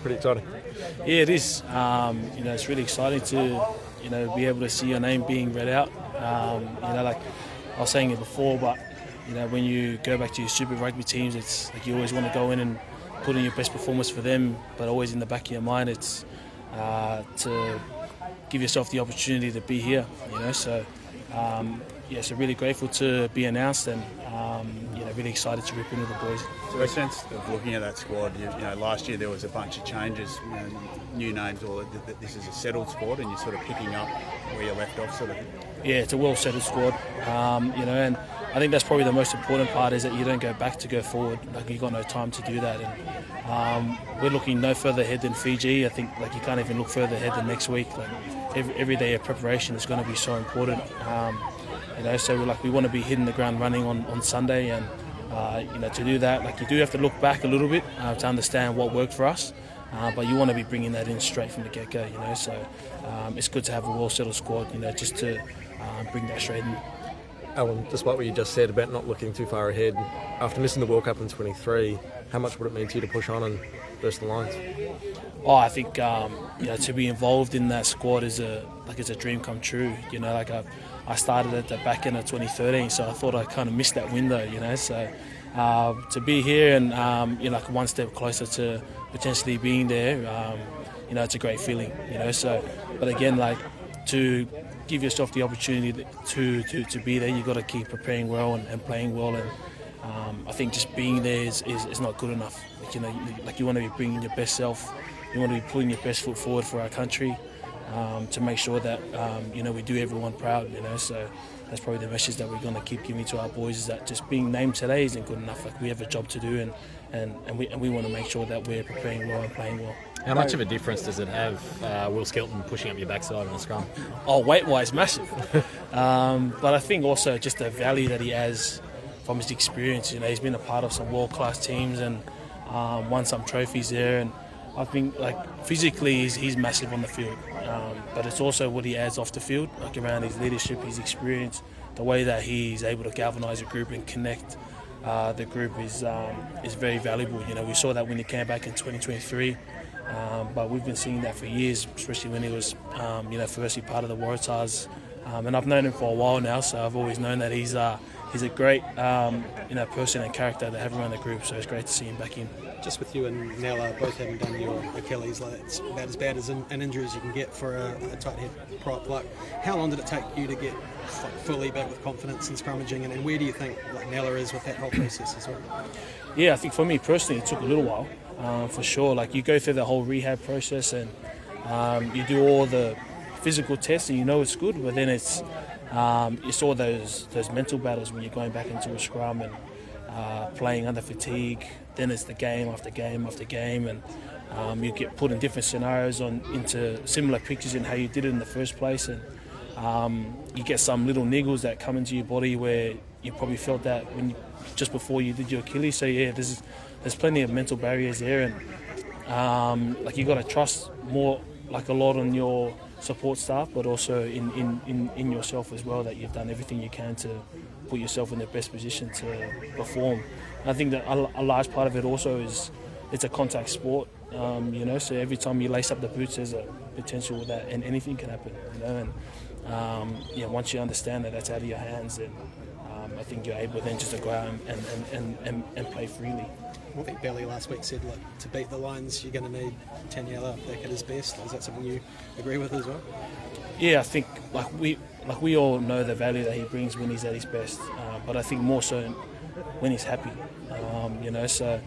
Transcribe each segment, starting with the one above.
pretty exciting. Yeah, it is. It's really exciting to, be able to see your name being read out. Like I was saying it before, but when you go back to your Super Rugby teams, it's like you always want to go in and put in your best performance for them, but always in the back of your mind, it's to give yourself the opportunity to be here. So really grateful to be announced, and really excited to rip into the boys. So a sense of looking at that squad, last year there was a bunch of changes, new names, or that this is a settled squad, and you're sort of picking up where you left off, sort of. Yeah, it's a well-settled squad, and I think that's probably the most important part, is that you don't go back to go forward. Like, you've got no time to do that, and we're looking no further ahead than Fiji. I think you can't even look further ahead than next week. Like, every day of preparation is going to be so important. So we want to be hitting the ground running on Sunday, and to do that, you do have to look back a little bit to understand what worked for us, but you want to be bringing that in straight from the get-go. So it's good to have a well-settled squad, just to bring that straight in. Allan, despite what you just said about not looking too far ahead, after missing the World Cup in 23, how much would it mean to you to push on and burst the lines? I think to be involved in that squad is a dream come true. I started at the back end of 2013, so I thought I kind of missed that window. So to be here and one step closer to potentially being there, it's a great feeling. But again, to give yourself the opportunity to be there, you've got to keep preparing well and playing well, and I think just being there is not good enough. You want to be bringing your best self, you want to be putting your best foot forward for our country, to make sure that we do everyone proud. So that's probably the message that we're going to keep giving to our boys, is that just being named today isn't good enough. We have a job to do, and we want to make sure that we're preparing well and playing well. How much of a difference does it have, Will Skelton pushing up your backside in the scrum? Weight-wise, massive. But I think also just the value that he has from his experience. He's been a part of some world-class teams and won some trophies there. And I think physically he's massive on the field. But it's also what he adds off the field, around his leadership, his experience, the way that he's able to galvanise a group and connect the group is very valuable. We saw that when he came back in 2023. But we've been seeing that for years, especially when he was, firstly part of the Waratahs. And I've known him for a while now, so I've always known that he's a great, person and character to have around the group. So it's great to see him back in. Just with you and Nella both having done your Achilles, it's about as bad as an injury as you can get for a tight head prop. How long did it take you to get fully back with confidence in scrummaging, and where do you think Nella is with that whole process as well? Yeah, I think for me personally, it took a little while. For sure, you go through the whole rehab process, and you do all the physical tests, and it's good, but then it's all those mental battles when you're going back into a scrum and playing under fatigue. Then it's the game after game after game, and you get put in different scenarios into similar pictures in how you did it in the first place, and you get some little niggles that come into your body where you probably felt that just before you did your Achilles. So yeah, there's plenty of mental barriers there, and you got to trust more, a lot on your support staff, but also in yourself as well, that you've done everything you can to put yourself in the best position to perform. And I think that a large part of it also is it's a contact sport, so every time you lace up the boots, there's a potential that and anything can happen, and once you understand that that's out of your hands, then I think you're able then just to go out and play freely. I think Belly last week said to beat the Lions you're going to need Taniela back at his best. Is that something you agree with as well? Yeah, I think we all know the value that he brings when he's at his best, but I think more so when he's happy. So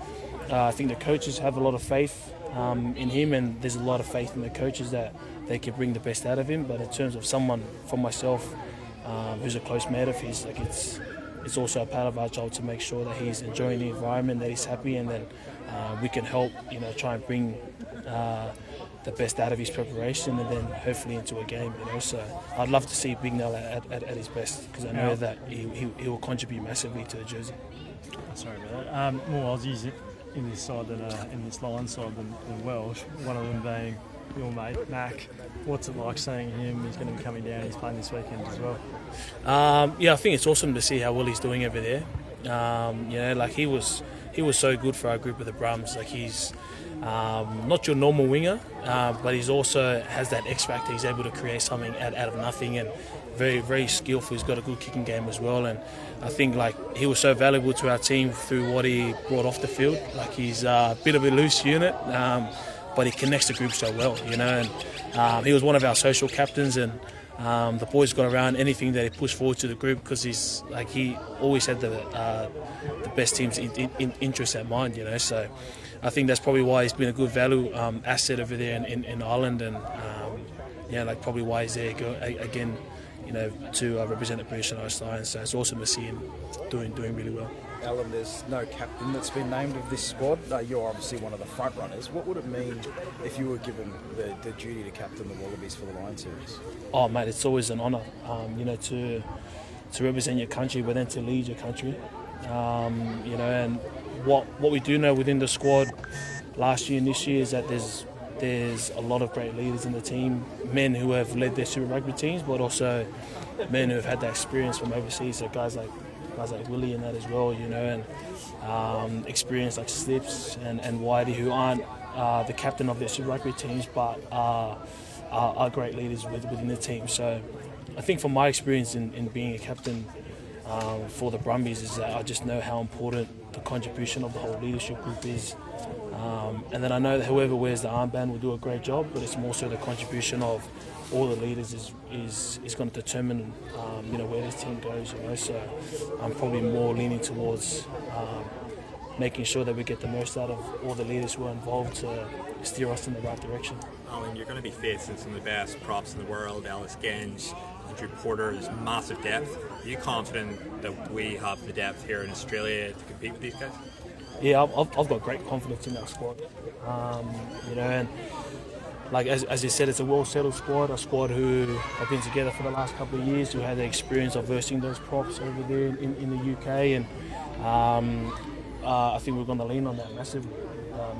I think the coaches have a lot of faith in him, and there's a lot of faith in the coaches that they can bring the best out of him. But in terms of someone, for myself, who's a close mate of his, it's also a part of our job to make sure that he's enjoying the environment, that he's happy, and then we can help, try and bring the best out of his preparation, and then hopefully into a game. So I'd love to see Big Nell at his best, because I know that he will contribute massively to the jersey. Sorry about that. More Aussies in this side than in this Lions side than Welsh. One of them being your mate Mac. What's it like seeing him? He's going to be coming down. He's playing this weekend as well. I think it's awesome to see how well he's doing over there. He was so good for our group of the Brums. He's not your normal winger, but he's also has that X factor. He's able to create something out of nothing, and very, very skillful. He's got a good kicking game as well, and I think like he was so valuable to our team through what he brought off the field. Like he's a bit of a loose unit, but he connects the group so well, you know. And he was one of our social captains, and the boys got around anything that he pushed forward to the group because he always had the best team's interests at mind, you know. So I think that's probably why he's been a good value asset over there in Ireland, and like probably why he's there again, you know, to represent the British Lions. So it's awesome to see him doing really well. Alan, there's no captain that's been named of this squad. You're obviously one of the front runners. What would it mean if you were given the duty to captain the Wallabies for the Lion Series? Oh, mate, it's always an honour, you know, to represent your country, but then to lead your country. You know, and what we do know within the squad last year and this year is that there's a lot of great leaders in the team, men who have led their Super Rugby teams, but also men who have had that experience from overseas. So guys like Willie and that as well, you know, and experience like Slips and Whitey, who aren't the captain of their Super Rugby teams, but are great leaders within the team. So I think from my experience in being a captain for the Brumbies is that I just know how important the contribution of the whole leadership group is. And then I know that whoever wears the armband will do a great job, but it's more so the contribution of all the leaders is going to determine, you know, where this team goes. You know, so I'm probably more leaning towards making sure that we get the most out of all the leaders who are involved to steer us in the right direction. Alan, you're going to be facing some of the best props in the world, Alice Genge, Andrew Porter. There's massive depth. Are you confident that we have the depth here in Australia to compete with these guys? Yeah, I've got great confidence in that squad. You know, and like as you said, it's a well-settled squad, a squad who have been together for the last couple of years, who had the experience of versing those props over there in the UK, and I think we're going to lean on that massively.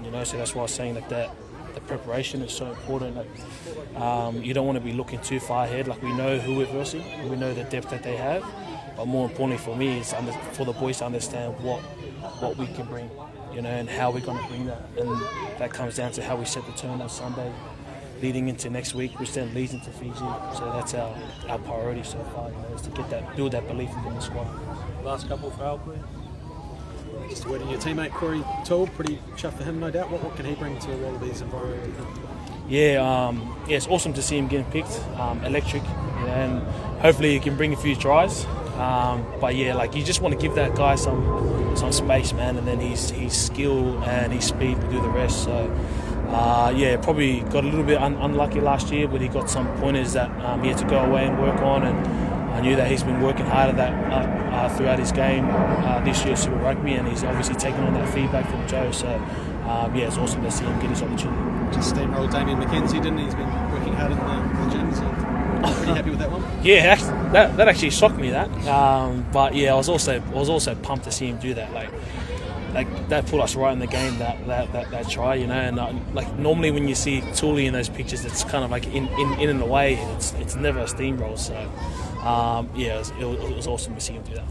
You know, so that's why I was saying that the preparation is so important. Like, you don't want to be looking too far ahead. Like, we know who we're versing, we know the depth that they have, but more importantly for me is for the boys to understand what we can bring, you know, and how we're going to bring that. And that comes down to how we set the tone on Sunday, leading into next week, which then leads into Fiji. So that's our priority so far, you know, is to build that belief within the squad. Last couple for Al, please. Just waiting your teammate Corey Toole, pretty chuffed for him, no doubt. What can he bring to the Wallabies environment, do you think? Yeah, it's awesome to see him getting picked. Electric, you know, and hopefully he can bring a few tries. But yeah, like you just want to give that guy some space, man, and then his skill and his speed will do the rest. So yeah, probably got a little bit unlucky last year, but he got some pointers that he had to go away and work on, and I knew that he's been working hard at that throughout his game this year, Super Rugby, and he's obviously taken on that feedback from Joe. So yeah, it's awesome to see him get his opportunity. Just steamrolled Damien McKenzie, didn't he? He's been working hard in the gym, so pretty happy with that one. Yeah, that actually shocked me, that. But yeah, I was also pumped to see him do that. Like that put us right in the game, that try, you know. And like normally when you see Tooley in those pictures, it's kind of like in and away. It's never a steamroll. So yeah, it was awesome to see him do that.